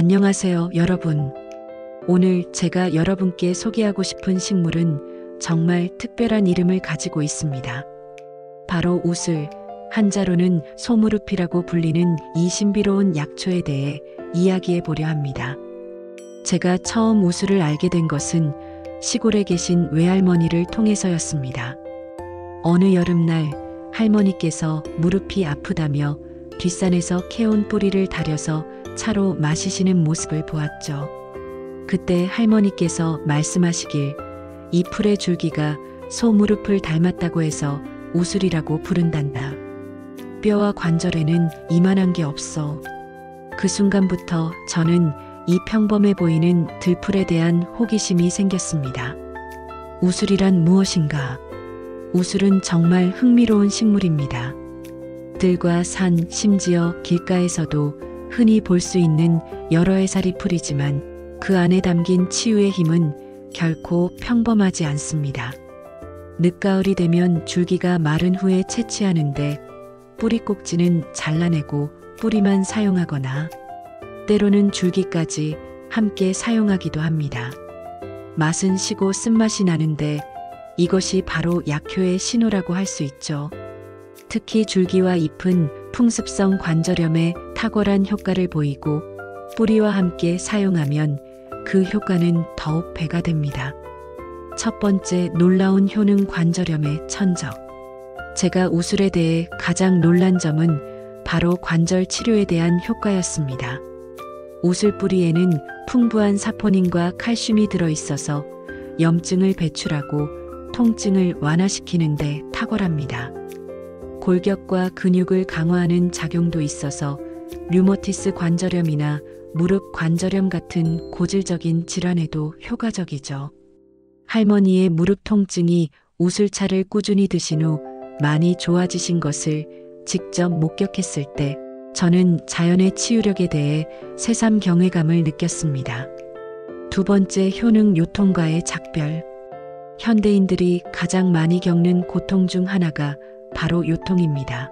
안녕하세요, 여러분. 오늘 제가 여러분께 소개하고 싶은 식물은 정말 특별한 이름을 가지고 있습니다. 바로 우슬, 한자로는 소무룹이라고 불리는 이 신비로운 약초에 대해 이야기해 보려 합니다. 제가 처음 우슬을 알게 된 것은 시골에 계신 외할머니를 통해서였습니다. 어느 여름날 할머니께서 무릎이 아프다며 뒷산에서 캐온 뿌리를 다려서 차로 마시시는 모습을 보았죠. 그때 할머니께서 말씀하시길 이 풀의 줄기가 소무릎을 닮았다고 해서 우슬이라고 부른단다. 뼈와 관절에는 이만한 게 없어. 그 순간부터 저는 이 평범해 보이는 들풀에 대한 호기심이 생겼습니다. 우슬이란 무엇인가? 우슬은 정말 흥미로운 식물입니다. 들과 산, 심지어 길가에서도 흔히 볼 수 있는 여러 해살이 풀이지만 그 안에 담긴 치유의 힘은 결코 평범하지 않습니다. 늦가을이 되면 줄기가 마른 후에 채취하는데 뿌리 꼭지는 잘라내고 뿌리만 사용하거나 때로는 줄기까지 함께 사용하기도 합니다. 맛은 시고 쓴맛이 나는데 이것이 바로 약효의 신호라고 할 수 있죠. 특히 줄기와 잎은 풍습성 관절염에 탁월한 효과를 보이고 뿌리와 함께 사용하면 그 효과는 더욱 배가 됩니다. 첫 번째, 놀라운 효능 관절염의 천적. 제가 우슬에 대해 가장 놀란 점은 바로 관절 치료에 대한 효과였습니다. 우슬 뿌리에는 풍부한 사포닌과 칼슘이 들어있어서 염증을 배출하고 통증을 완화시키는 데 탁월합니다. 골격과 근육을 강화하는 작용도 있어서 류머티스 관절염이나 무릎 관절염 같은 고질적인 질환에도 효과적이죠. 할머니의 무릎 통증이 우슬차를 꾸준히 드신 후 많이 좋아지신 것을 직접 목격했을 때 저는 자연의 치유력에 대해 새삼 경외감을 느꼈습니다. 두 번째, 효능 요통과의 작별. 현대인들이 가장 많이 겪는 고통 중 하나가 바로 요통입니다.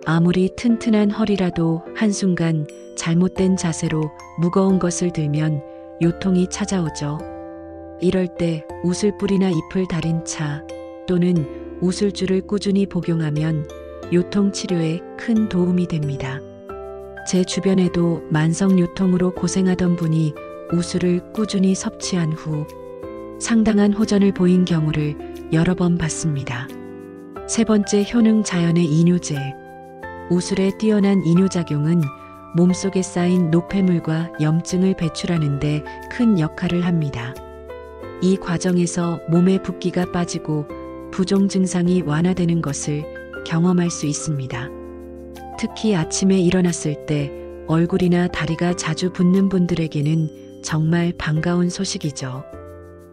아무리 튼튼한 허리라도 한순간 잘못된 자세로 무거운 것을 들면 요통이 찾아오죠. 이럴 때 우슬뿌리나 잎을 달인 차 또는 우슬주를 꾸준히 복용하면 요통 치료에 큰 도움이 됩니다. 제 주변에도 만성 요통으로 고생하던 분이 우슬을 꾸준히 섭취한 후 상당한 호전을 보인 경우를 여러 번 봤습니다. 세 번째, 효능 자연의 이뇨제. 우슬의 뛰어난 이뇨작용은 몸속에 쌓인 노폐물과 염증을 배출하는 데 큰 역할을 합니다. 이 과정에서 몸의 붓기가 빠지고 부종 증상이 완화되는 것을 경험할 수 있습니다. 특히 아침에 일어났을 때 얼굴이나 다리가 자주 붓는 분들에게는 정말 반가운 소식이죠.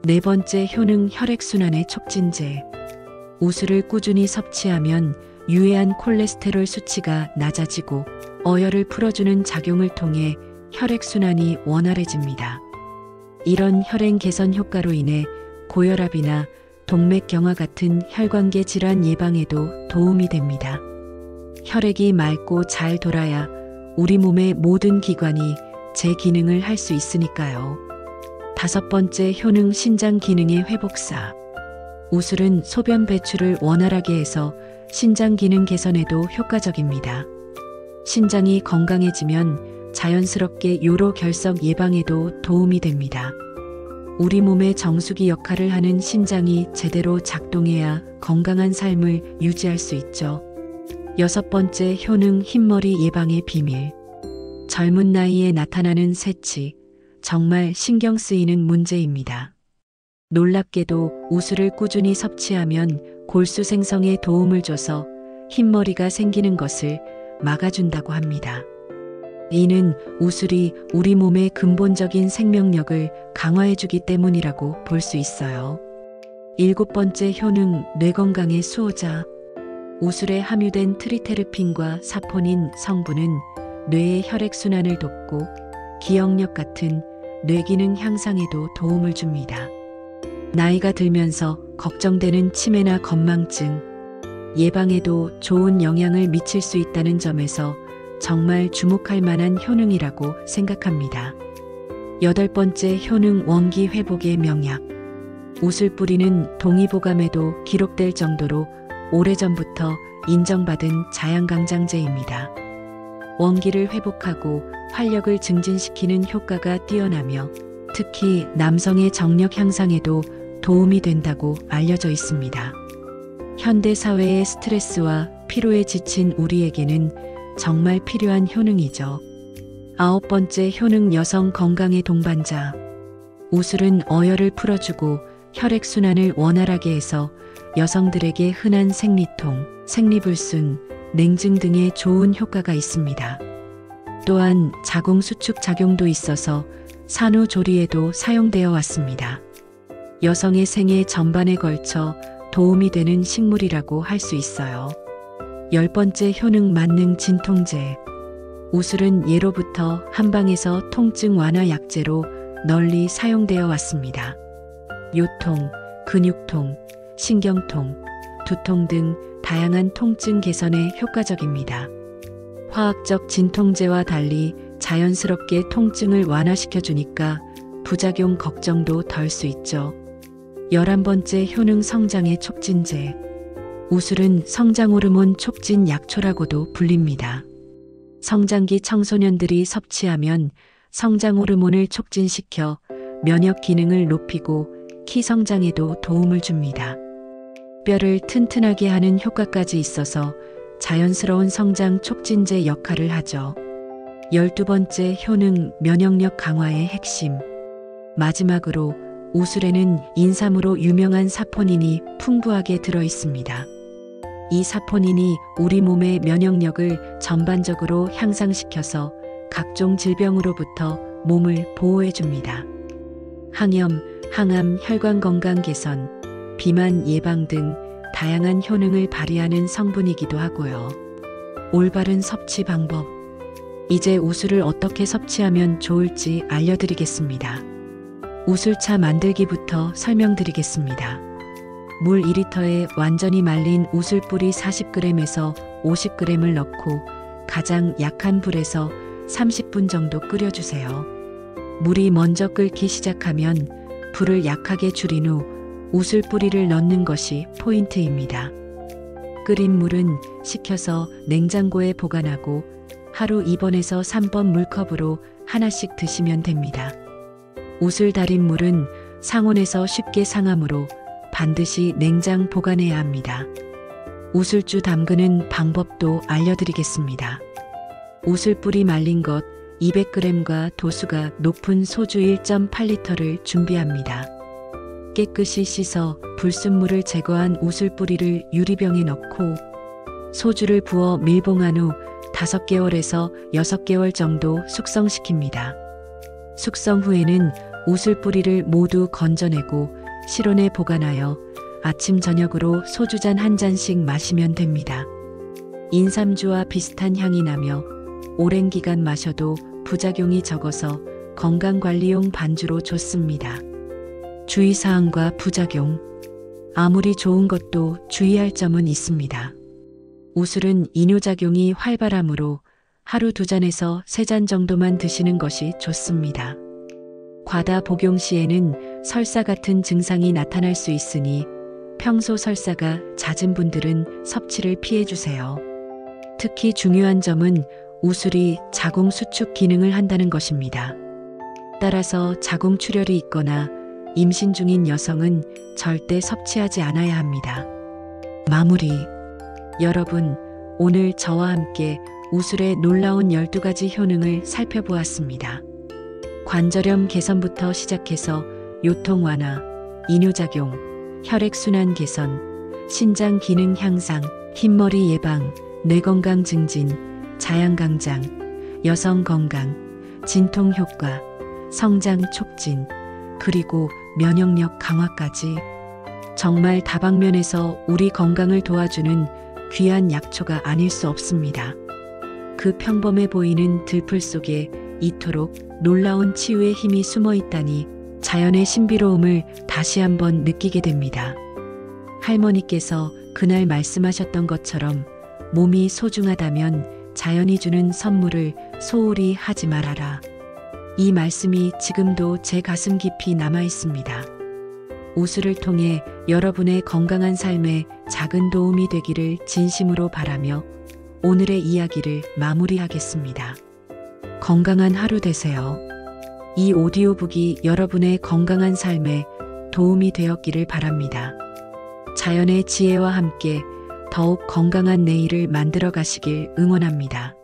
네 번째, 효능 혈액순환의 촉진제. 우슬을 꾸준히 섭취하면 유해한 콜레스테롤 수치가 낮아지고 어혈을 풀어주는 작용을 통해 혈액순환이 원활해집니다. 이런 혈행 개선 효과로 인해 고혈압이나 동맥경화 같은 혈관계 질환 예방에도 도움이 됩니다. 혈액이 맑고 잘 돌아야 우리 몸의 모든 기관이 제 기능을 할 수 있으니까요. 다섯 번째, 효능 신장 기능의 회복사. 우슬은 소변 배출을 원활하게 해서 신장 기능 개선에도 효과적입니다. 신장이 건강해지면 자연스럽게 요로 결석 예방에도 도움이 됩니다. 우리 몸의 정수기 역할을 하는 신장이 제대로 작동해야 건강한 삶을 유지할 수 있죠. 여섯 번째, 효능 흰머리 예방의 비밀. 젊은 나이에 나타나는 새치, 정말 신경 쓰이는 문제입니다. 놀랍게도 우슬을 꾸준히 섭취하면 골수 생성에 도움을 줘서 흰머리가 생기는 것을 막아준다고 합니다. 이는 우슬이 우리 몸의 근본적인 생명력을 강화해주기 때문이라고 볼 수 있어요. 일곱 번째, 효능 뇌 건강의 수호자. 우슬에 함유된 트리테르핀과 사포닌 성분은 뇌의 혈액순환을 돕고 기억력 같은 뇌기능 향상에도 도움을 줍니다. 나이가 들면서 걱정되는 치매나 건망증 예방에도 좋은 영향을 미칠 수 있다는 점에서 정말 주목할 만한 효능이라고 생각합니다. 8번째 효능 원기 회복의 명약. 웃을 뿌리는 동의보감에도 기록될 정도로 오래전부터 인정받은 자양강장제입니다. 원기를 회복하고 활력을 증진시키는 효과가 뛰어나며 특히 남성의 정력 향상에도 도움이 된다고 알려져 있습니다. 현대 사회의 스트레스와 피로에 지친 우리에게는 정말 필요한 효능이죠. 9번째 효능 여성 건강의 동반자. 우술은 어혈을 풀어주고 혈액순환을 원활하게 해서 여성들에게 흔한 생리통, 생리불순, 냉증 등의 좋은 효과가 있습니다. 또한 자궁수축 작용도 있어서 산후조리에도 사용되어 왔습니다. 여성의 생애 전반에 걸쳐 도움이 되는 식물이라고 할 수 있어요. 10번째 효능 만능 진통제. 우술은 예로부터 한방에서 통증 완화 약제로 널리 사용되어 왔습니다. 요통, 근육통, 신경통, 두통 등 다양한 통증 개선에 효과적입니다. 화학적 진통제와 달리 자연스럽게 통증을 완화시켜 주니까 부작용 걱정도 덜 수 있죠. 11번째 효능 성장의 촉진제. 우술은 성장호르몬 촉진 약초라고도 불립니다. 성장기 청소년들이 섭취하면 성장호르몬을 촉진시켜 면역 기능을 높이고 키 성장에도 도움을 줍니다. 뼈를 튼튼하게 하는 효과까지 있어서 자연스러운 성장 촉진제 역할을 하죠. 12번째 효능 면역력 강화의 핵심. 마지막으로 우술에는 인삼으로 유명한 사포닌이 풍부하게 들어 있습니다. 이 사포닌이 우리 몸의 면역력을 전반적으로 향상시켜서 각종 질병으로부터 몸을 보호해 줍니다. 항염, 항암, 혈관 건강 개선, 비만 예방 등 다양한 효능을 발휘하는 성분이기도 하고요. 올바른 섭취 방법. 이제 우술을 어떻게 섭취하면 좋을지 알려드리겠습니다. 우술차 만들기부터 설명드리겠습니다. 물 2리터에 완전히 말린 우술뿌리 40g에서 50g을 넣고 가장 약한 불에서 30분 정도 끓여주세요. 물이 먼저 끓기 시작하면 불을 약하게 줄인 후 우술뿌리를 넣는 것이 포인트입니다. 끓인 물은 식혀서 냉장고에 보관하고 하루 2번에서 3번 물컵으로 하나씩 드시면 됩니다. 우술 달인 물은 상온에서 쉽게 상하므로 반드시 냉장 보관해야 합니다. 우술주 담그는 방법도 알려드리겠습니다. 우술뿌리 말린 것 200g과 도수가 높은 소주 1.8리터를 준비합니다. 깨끗이 씻어 불순물을 제거한 우술뿌리를 유리병에 넣고 소주를 부어 밀봉한 후 5개월에서 6개월 정도 숙성시킵니다. 숙성 후에는 우술뿌리를 모두 건져내고 실온에 보관하여 아침 저녁으로 소주잔 한 잔씩 마시면 됩니다. 인삼주와 비슷한 향이 나며 오랜 기간 마셔도 부작용이 적어서 건강관리용 반주로 좋습니다. 주의사항과 부작용. 아무리 좋은 것도 주의할 점은 있습니다. 우술은 이뇨작용이 활발하므로 하루 2잔에서 3잔 정도만 드시는 것이 좋습니다. 과다 복용 시에는 설사 같은 증상이 나타날 수 있으니 평소 설사가 잦은 분들은 섭취를 피해주세요. 특히 중요한 점은 우술이 자궁 수축 기능을 한다는 것입니다. 따라서 자궁 출혈이 있거나 임신 중인 여성은 절대 섭취하지 않아야 합니다. 마무리. 여러분, 오늘 저와 함께 우술의 놀라운 12가지 효능을 살펴보았습니다. 관절염 개선부터 시작해서 요통 완화, 이뇨작용, 혈액순환 개선, 신장 기능 향상, 흰머리 예방, 뇌건강 증진, 자양강장, 여성 건강, 진통 효과, 성장 촉진, 그리고 면역력 강화까지 정말 다방면에서 우리 건강을 도와주는 귀한 약초가 아닐 수 없습니다. 그 평범해 보이는 들풀 속에 이토록 놀라운 치유의 힘이 숨어 있다니 자연의 신비로움을 다시 한번 느끼게 됩니다. 할머니께서 그날 말씀하셨던 것처럼 몸이 소중하다면 자연이 주는 선물을 소홀히 하지 말아라. 이 말씀이 지금도 제 가슴 깊이 남아 있습니다. 우수를 통해 여러분의 건강한 삶에 작은 도움이 되기를 진심으로 바라며 오늘의 이야기를 마무리하겠습니다. 건강한 하루 되세요. 이 오디오북이 여러분의 건강한 삶에 도움이 되었기를 바랍니다. 자연의 지혜와 함께 더욱 건강한 내일을 만들어 가시길 응원합니다.